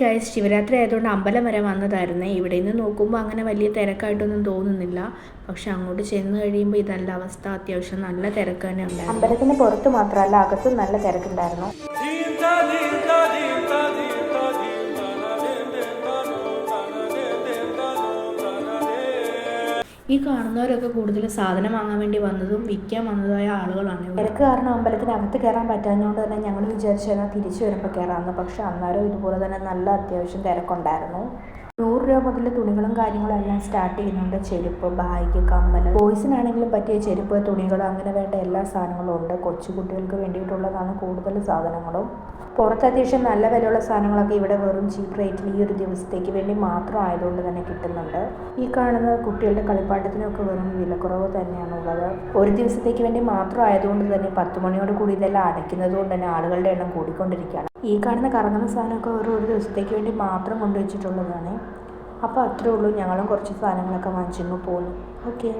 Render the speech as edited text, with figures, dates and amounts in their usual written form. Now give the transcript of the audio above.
Guys, Shivaratri ആയതുകൊണ്ട് അമ്പലം വരെ വന്നതായിരുന്നു. ഇവിടെ നിന്ന് നോക്കുമ്പോൾ അങ്ങനെ വലിയ തിരക്കായിട്ടൊന്നും തോന്നുന്നില്ല. പക്ഷെ അങ്ങോട്ട് ചെന്ന് കഴിയുമ്പോൾ ഇതല്ല അവസ്ഥ. അത്യാവശ്യം നല്ല തിരക്ക് തന്നെ ഉണ്ടായിരുന്നു. അമ്പലത്തിന് പുറത്ത് മാത്രമല്ല, അകത്തും നല്ല തിരക്കുണ്ടായിരുന്നു. ഈ കാണുന്നവരൊക്കെ കൂടുതൽ സാധനം വാങ്ങാൻ വേണ്ടി വന്നതും വിൽക്കാൻ വന്നതായ ആളുകളാണ്. തിരക്ക് കാരണം അമ്പലത്തിനകത്ത് കയറാൻ പറ്റാഞ്ഞതുകൊണ്ട് തന്നെ ഞങ്ങൾ വിചാരിച്ചാൽ തിരിച്ചു വരുമ്പോൾ കയറാമെന്ന്. പക്ഷെ അന്നേരം ഇതുപോലെ തന്നെ നല്ല അത്യാവശ്യം തിരക്കുണ്ടായിരുന്നു. 100 രൂപ മുതൽ തുണികളും കാര്യങ്ങളും എല്ലാം സ്റ്റാർട്ട് ചെയ്യുന്നുണ്ട്. ചെരുപ്പ്, ബാഗ്, കമ്മൽ, ബോയ്സിനാണെങ്കിലും പറ്റിയ ചെരുപ്പ്, തുണികൾ, അങ്ങനെ വേണ്ട എല്ലാ സാധനങ്ങളും ഉണ്ട്. കൊച്ചുകുട്ടികൾക്ക് വേണ്ടിയിട്ടുള്ളതാണ് കൂടുതൽ സാധനങ്ങളും. പുറത്ത് അത്യാവശ്യം നല്ല വിലയുള്ള സാധനങ്ങളൊക്കെ ഇവിടെ വെറും ചീപ്പ് റേറ്റിൽ ഈ ഒരു ദിവസത്തേക്ക് വേണ്ടി മാത്രം ആയതുകൊണ്ട് തന്നെ കിട്ടുന്നുണ്ട്. ഈ കാണുന്ന കുട്ടികളുടെ കളിപ്പാട്ടത്തിനൊക്കെ വെറും വിലക്കുറവ് തന്നെയാണുള്ളത്. ഒരു ദിവസത്തേക്ക് വേണ്ടി മാത്രം ആയതുകൊണ്ട് തന്നെ 10 മണിയോട് കൂടി ഇതെല്ലാം അടയ്ക്കുന്നത് കൊണ്ട് തന്നെ ആളുകളുടെ എണ്ണം കൂടിക്കൊണ്ടിരിക്കുകയാണ്. ഈ കാണുന്ന കറങ്ങുന്ന സാധനമൊക്കെ ഒരു ദിവസത്തേക്ക് വേണ്ടി മാത്രം കൊണ്ടുവച്ചിട്ടുള്ളതാണ്. അപ്പോൾ അത്രേ ഉള്ളൂ. ഞങ്ങളും കുറച്ച് സാധനങ്ങളൊക്കെ വാങ്ങിച്ചിങ്ങ് പോന്നു. ഓക്കെ.